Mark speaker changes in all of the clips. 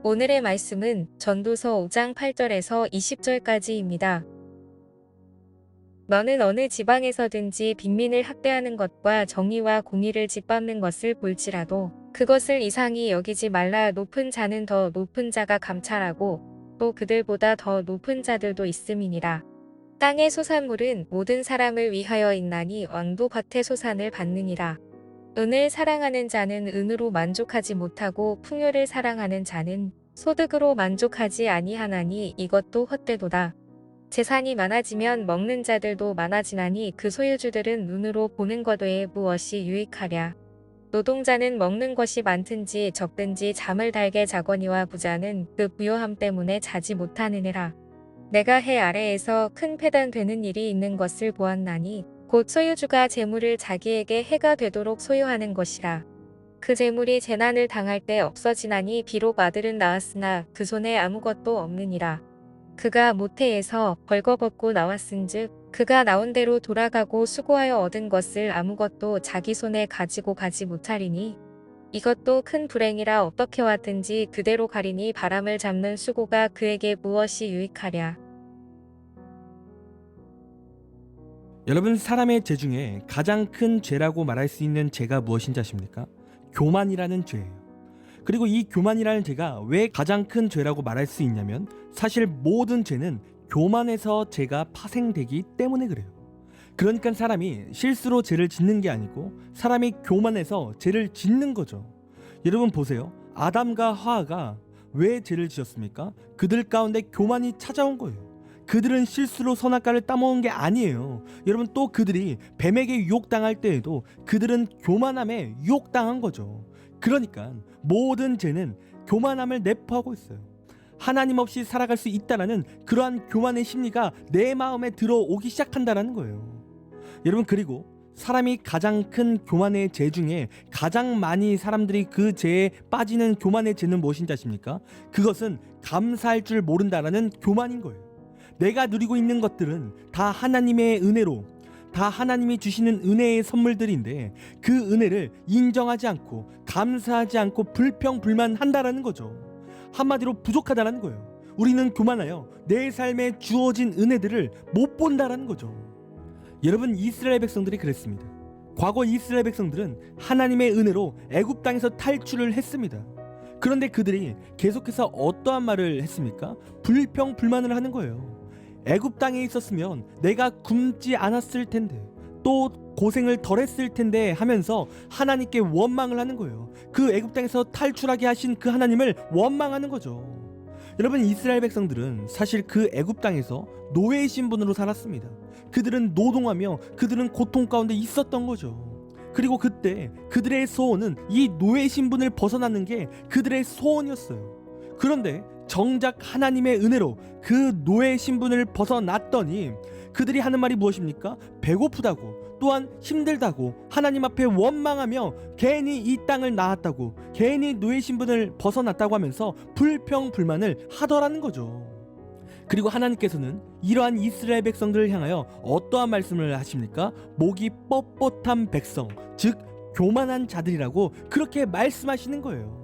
Speaker 1: 오늘의 말씀은 전도서 5장 8절에서 20절까지입니다. 너는 어느 지방에서든지 빈민을 학대하는 것과 정의와 공의를 짓밟는 것을 볼지라도 그것을 이상히 여기지 말라. 높은 자는 더 높은 자가 감찰하고 또 그들보다 더 높은 자들도 있음이니라. 땅의 소산물은 모든 사람을 위하여 있나니 왕도 밭의 소산을 받느니라. 은을 사랑하는 자는 은으로 만족하지 못하고 풍요를 사랑하는 자는 소득으로 만족하지 아니하나니 이것도 헛되도다. 재산이 많아지면 먹는 자들도 많아지나니 그 소유주들은 눈으로 보는 것 외에 무엇이 유익하랴. 노동자는 먹는 것이 많든지 적든지 잠을 달게 자거니와 부자는 그 부요함 때문에 자지 못하느니라. 내가 해 아래에서 큰 패단되는 일이 있는 것을 보았나니 곧 소유주가 재물을 자기에게 해가 되도록 소유하는 것이라. 그 재물이 재난을 당할 때 없어지나니 비록 아들은 낳았으나 그 손에 아무것도 없느니라. 그가 모태에서 벌거벗고 나왔은즉 그가 나온 대로 돌아가고 수고하여 얻은 것을 아무것도 자기 손에 가지고 가지 못하리니 이것도 큰 불행이라. 어떻게 왔든지 그대로 가리니 바람을 잡는 수고가 그에게 무엇이 유익하랴.
Speaker 2: 여러분, 사람의 죄 중에 가장 큰 죄라고 말할 수 있는 죄가 무엇인지 아십니까? 교만이라는 죄예요. 그리고 이 교만이라는 죄가 왜 가장 큰 죄라고 말할 수 있냐면 사실 모든 죄는 교만에서 죄가 파생되기 때문에 그래요. 그러니까 사람이 실수로 죄를 짓는 게 아니고 사람이 교만해서 죄를 짓는 거죠. 여러분 보세요. 아담과 하와가 왜 죄를 지었습니까? 그들 가운데 교만이 찾아온 거예요. 그들은 실수로 선악과를 따먹은 게 아니에요. 여러분, 또 그들이 뱀에게 유혹당할 때에도 그들은 교만함에 유혹당한 거죠. 그러니까 모든 죄는 교만함을 내포하고 있어요. 하나님 없이 살아갈 수 있다라는 그러한 교만의 심리가 내 마음에 들어오기 시작한다라는 거예요. 여러분, 그리고 사람이 가장 큰 교만의 죄 중에 가장 많이 사람들이 그 죄에 빠지는 교만의 죄는 무엇인지 아십니까? 그것은 감사할 줄 모른다라는 교만인 거예요. 내가 누리고 있는 것들은 다 하나님의 은혜로, 다 하나님이 주시는 은혜의 선물들인데 그 은혜를 인정하지 않고 감사하지 않고 불평불만한다라는 거죠. 한마디로 부족하다라는 거예요. 우리는 교만하여 내 삶에 주어진 은혜들을 못 본다라는 거죠. 여러분, 이스라엘 백성들이 그랬습니다. 과거 이스라엘 백성들은 하나님의 은혜로 애굽 땅에서 탈출을 했습니다. 그런데 그들이 계속해서 어떠한 말을 했습니까? 불평불만을 하는 거예요. 애굽 땅에 있었으면 내가 굶지 않았을 텐데, 또 고생을 덜 했을 텐데 하면서 하나님께 원망을 하는 거예요. 그 애굽 땅에서 탈출하게 하신 그 하나님을 원망하는 거죠. 여러분, 이스라엘 백성들은 사실 그 애굽 땅에서 노예의 신분으로 살았습니다. 그들은 노동하며 그들은 고통 가운데 있었던 거죠. 그리고 그때 그들의 소원은 이 노예 신분을 벗어나는 게 그들의 소원이었어요. 그런데 정작 하나님의 은혜로 그 노예 신분을 벗어났더니 그들이 하는 말이 무엇입니까? 배고프다고, 또한 힘들다고 하나님 앞에 원망하며 괜히 이 땅을 낳았다고, 괜히 노예 신분을 벗어났다고 하면서 불평불만을 하더라는 거죠. 그리고 하나님께서는 이러한 이스라엘 백성들을 향하여 어떠한 말씀을 하십니까? 목이 뻣뻣한 백성, 즉 교만한 자들이라고 그렇게 말씀하시는 거예요.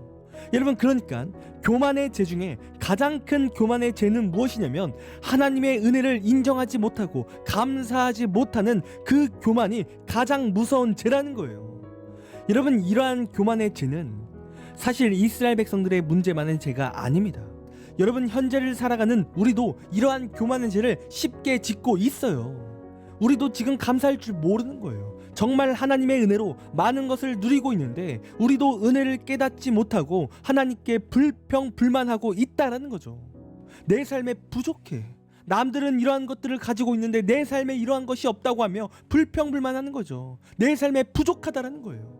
Speaker 2: 여러분, 그러니까 교만의 죄 중에 가장 큰 교만의 죄는 무엇이냐면 하나님의 은혜를 인정하지 못하고 감사하지 못하는 그 교만이 가장 무서운 죄라는 거예요. 여러분, 이러한 교만의 죄는 사실 이스라엘 백성들의 문제만은 죄가 아닙니다. 여러분, 현재를 살아가는 우리도 이러한 교만의 죄를 쉽게 짓고 있어요. 우리도 지금 감사할 줄 모르는 거예요. 정말 하나님의 은혜로 많은 것을 누리고 있는데 우리도 은혜를 깨닫지 못하고 하나님께 불평불만하고 있다라는 거죠. 내 삶에 부족해. 남들은 이러한 것들을 가지고 있는데 내 삶에 이러한 것이 없다고 하며 불평불만하는 거죠. 내 삶에 부족하다라는 거예요.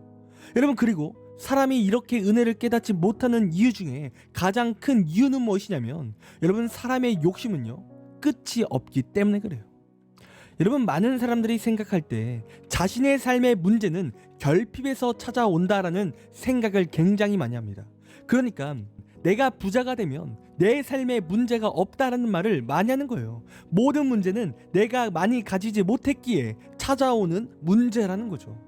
Speaker 2: 여러분, 그리고 사람이 이렇게 은혜를 깨닫지 못하는 이유 중에 가장 큰 이유는 무엇이냐면 여러분, 사람의 욕심은요 끝이 없기 때문에 그래요. 여러분, 많은 사람들이 생각할 때 자신의 삶의 문제는 결핍에서 찾아온다라는 생각을 굉장히 많이 합니다. 그러니까 내가 부자가 되면 내 삶에 문제가 없다라는 말을 많이 하는 거예요. 모든 문제는 내가 많이 가지지 못했기에 찾아오는 문제라는 거죠.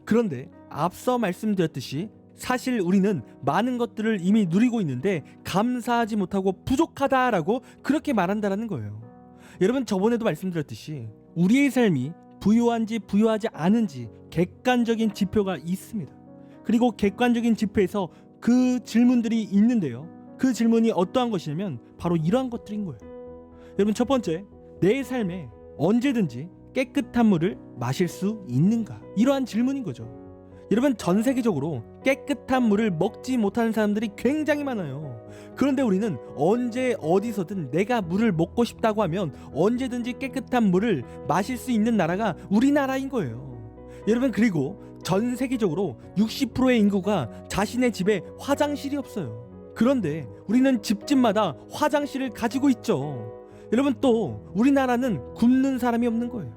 Speaker 2: 그런데 앞서 말씀드렸듯이 사실 우리는 많은 것들을 이미 누리고 있는데 감사하지 못하고 부족하다라고 그렇게 말한다라는 거예요. 여러분, 저번에도 말씀드렸듯이 우리의 삶이 부유한지 부유하지 않은지 객관적인 지표가 있습니다. 그리고 객관적인 지표에서 그 질문들이 있는데요. 그 질문이 어떠한 것이냐면 바로 이러한 것들인 거예요. 여러분, 첫 번째, 내 삶에 언제든지 깨끗한 물을 마실 수 있는가? 이러한 질문인 거죠. 여러분, 전 세계적으로 깨끗한 물을 먹지 못하는 사람들이 굉장히 많아요. 그런데 우리는 언제 어디서든 내가 물을 먹고 싶다고 하면 언제든지 깨끗한 물을 마실 수 있는 나라가 우리나라인 거예요. 여러분, 그리고 전 세계적으로 60%의 인구가 자신의 집에 화장실이 없어요. 그런데 우리는 집집마다 화장실을 가지고 있죠. 여러분, 또 우리나라는 굶는 사람이 없는 거예요.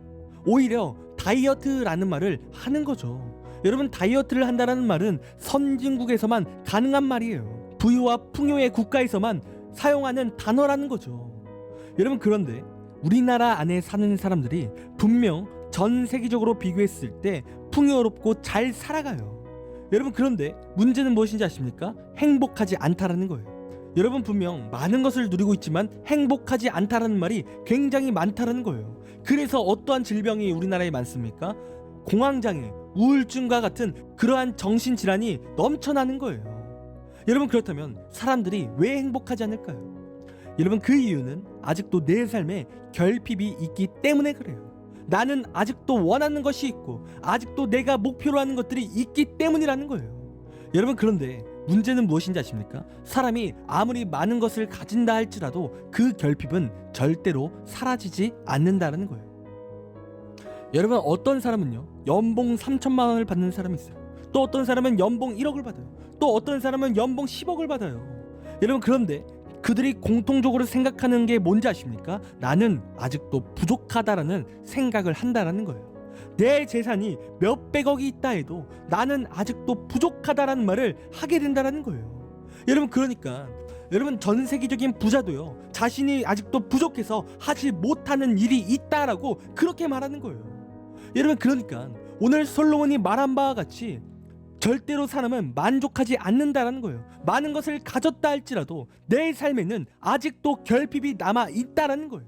Speaker 2: 오히려 다이어트라는 말을 하는 거죠. 여러분, 다이어트를 한다는 말은 선진국에서만 가능한 말이에요. 부유와 풍요의 국가에서만 사용하는 단어라는 거죠. 여러분, 그런데 우리나라 안에 사는 사람들이 분명 전 세계적으로 비교했을 때 풍요롭고 잘 살아가요. 여러분, 그런데 문제는 무엇인지 아십니까? 행복하지 않다라는 거예요. 여러분, 분명 많은 것을 누리고 있지만 행복하지 않다라는 말이 굉장히 많다라는 거예요. 그래서 어떠한 질병이 우리나라에 많습니까? 공황장애, 우울증과 같은 그러한 정신질환이 넘쳐나는 거예요. 여러분, 그렇다면 사람들이 왜 행복하지 않을까요? 여러분, 그 이유는 아직도 내 삶에 결핍이 있기 때문에 그래요. 나는 아직도 원하는 것이 있고 아직도 내가 목표로 하는 것들이 있기 때문이라는 거예요. 여러분, 그런데 문제는 무엇인지 아십니까? 사람이 아무리 많은 것을 가진다 할지라도 그 결핍은 절대로 사라지지 않는다는 거예요. 여러분, 어떤 사람은요 연봉 3천만 원을 받는 사람이 있어요. 또 어떤 사람은 연봉 1억을 받아요. 또 어떤 사람은 연봉 10억을 받아요. 여러분, 그런데 그들이 공통적으로 생각하는 게 뭔지 아십니까? 나는 아직도 부족하다라는 생각을 한다라는 거예요. 내 재산이 몇백억이 있다 해도 나는 아직도 부족하다라는 말을 하게 된다라는 거예요. 여러분, 그러니까 여러분, 전 세계적인 부자도요 자신이 아직도 부족해서 하지 못하는 일이 있다라고 그렇게 말하는 거예요. 여러분, 그러니까 오늘 솔로몬이 말한 바와 같이 절대로 사람은 만족하지 않는다라는 거예요. 많은 것을 가졌다 할지라도 내 삶에는 아직도 결핍이 남아 있다라는 거예요.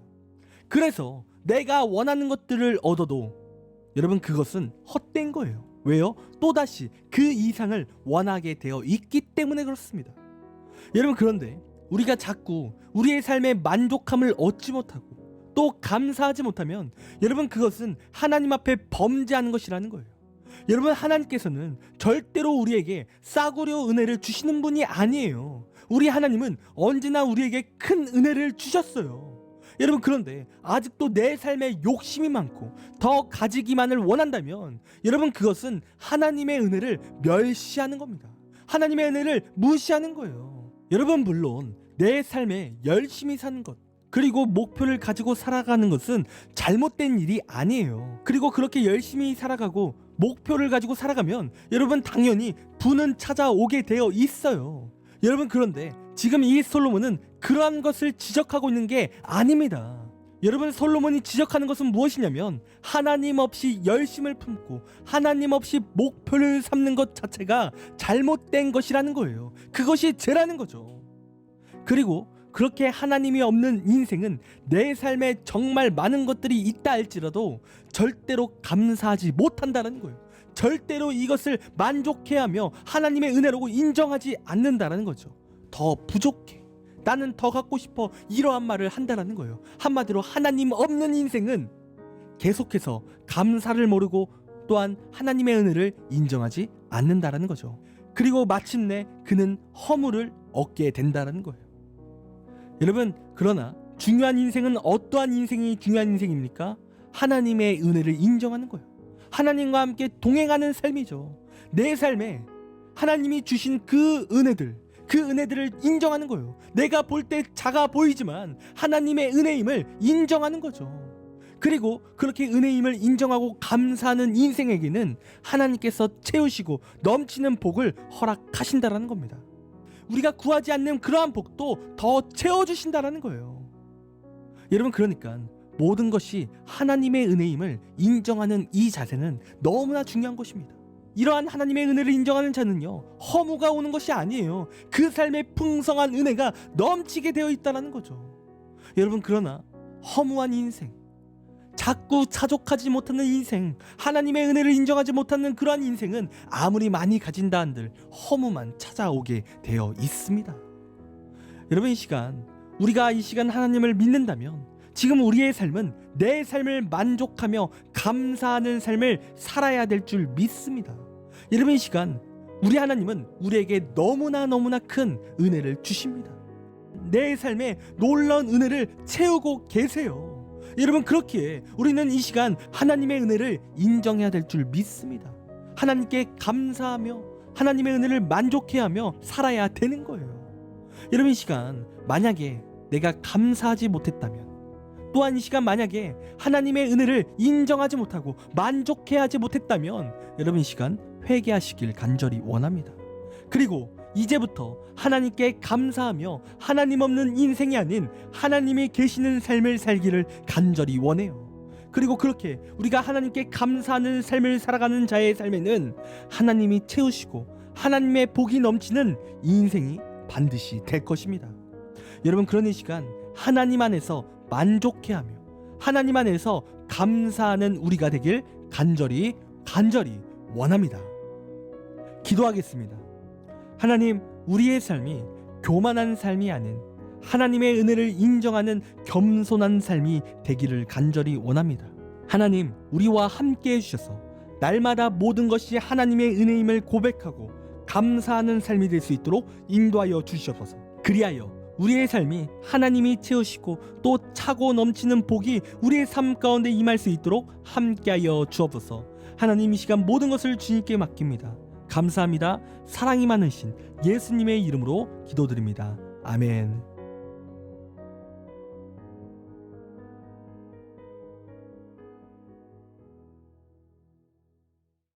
Speaker 2: 그래서 내가 원하는 것들을 얻어도 여러분, 그것은 헛된 거예요. 왜요? 또다시 그 이상을 원하게 되어 있기 때문에 그렇습니다. 여러분, 그런데 우리가 자꾸 우리의 삶에 만족함을 얻지 못하고 또 감사하지 못하면 여러분, 그것은 하나님 앞에 범죄하는 것이라는 거예요. 여러분, 하나님께서는 절대로 우리에게 싸구려 은혜를 주시는 분이 아니에요. 우리 하나님은 언제나 우리에게 큰 은혜를 주셨어요. 여러분, 그런데 아직도 내 삶에 욕심이 많고 더 가지기만을 원한다면 여러분, 그것은 하나님의 은혜를 멸시하는 겁니다. 하나님의 은혜를 무시하는 거예요. 여러분, 물론 내 삶에 열심히 사는 것 그리고 목표를 가지고 살아가는 것은 잘못된 일이 아니에요. 그리고 그렇게 열심히 살아가고 목표를 가지고 살아가면 여러분, 당연히 부는 찾아오게 되어 있어요. 여러분, 그런데 지금 이 솔로몬은 그러한 것을 지적하고 있는 게 아닙니다. 여러분, 솔로몬이 지적하는 것은 무엇이냐면 하나님 없이 열심을 품고 하나님 없이 목표를 삼는 것 자체가 잘못된 것이라는 거예요. 그것이 죄라는 거죠. 그리고 그렇게 하나님이 없는 인생은 내 삶에 정말 많은 것들이 있다 할지라도 절대로 감사하지 못한다는 거예요. 절대로 이것을 만족해하며 하나님의 은혜라고 인정하지 않는다는 거죠. 더 부족해, 나는 더 갖고 싶어, 이러한 말을 한다는 거예요. 한마디로 하나님 없는 인생은 계속해서 감사를 모르고 또한 하나님의 은혜를 인정하지 않는다는 거죠. 그리고 마침내 그는 허물을 얻게 된다는 거예요. 여러분, 그러나 중요한 인생은 어떠한 인생이 중요한 인생입니까? 하나님의 은혜를 인정하는 거예요. 하나님과 함께 동행하는 삶이죠. 내 삶에 하나님이 주신 그 은혜들을 인정하는 거예요. 내가 볼 때 작아 보이지만 하나님의 은혜임을 인정하는 거죠. 그리고 그렇게 은혜임을 인정하고 감사하는 인생에게는 하나님께서 채우시고 넘치는 복을 허락하신다라는 겁니다. 우리가 구하지 않는 그러한 복도 더 채워주신다라는 거예요. 여러분, 그러니까 모든 것이 하나님의 은혜임을 인정하는 이 자세는 너무나 중요한 것입니다. 이러한 하나님의 은혜를 인정하는 자는요, 허무가 오는 것이 아니에요. 그 삶에 풍성한 은혜가 넘치게 되어 있다는 거죠. 여러분, 그러나 허무한 인생, 자꾸 자족하지 못하는 인생, 하나님의 은혜를 인정하지 못하는 그러한 인생은 아무리 많이 가진다 한들 허무만 찾아오게 되어 있습니다. 여러분, 이 시간 우리가 이 시간 하나님을 믿는다면 지금 우리의 삶은 내 삶을 만족하며 감사하는 삶을 살아야 될 줄 믿습니다. 여러분, 이 시간 우리 하나님은 우리에게 너무나 큰 은혜를 주십니다. 내 삶에 놀라운 은혜를 채우고 계세요. 여러분, 그렇기에 우리는 이 시간 하나님의 은혜를 인정해야 될 줄 믿습니다. 하나님께 감사하며 하나님의 은혜를 만족해하며 살아야 되는 거예요. 여러분, 이 시간 만약에 내가 감사하지 못했다면, 또한 이 시간 만약에 하나님의 은혜를 인정하지 못하고 만족해하지 못했다면 여러분, 이 시간 회개하시길 간절히 원합니다. 그리고 이제부터 하나님께 감사하며 하나님 없는 인생이 아닌 하나님이 계시는 삶을 살기를 간절히 원해요. 그리고 그렇게 우리가 하나님께 감사하는 삶을 살아가는 자의 삶에는 하나님이 채우시고 하나님의 복이 넘치는 인생이 반드시 될 것입니다. 여러분, 그런 이 시간 하나님 안에서 만족해하며 하나님 안에서 감사하는 우리가 되길 간절히 원합니다. 기도하겠습니다. 하나님, 우리의 삶이 교만한 삶이 아닌 하나님의 은혜를 인정하는 겸손한 삶이 되기를 간절히 원합니다. 하나님, 우리와 함께 해주셔서 날마다 모든 것이 하나님의 은혜임을 고백하고 감사하는 삶이 될 수 있도록 인도하여 주시옵소서. 그리하여 우리의 삶이 하나님이 채우시고 또 차고 넘치는 복이 우리의 삶 가운데 임할 수 있도록 함께하여 주옵소서. 하나님, 이 시간 모든 것을 주님께 맡깁니다. 감사합니다. 사랑이 많으신 예수님의 이름으로 기도드립니다. 아멘.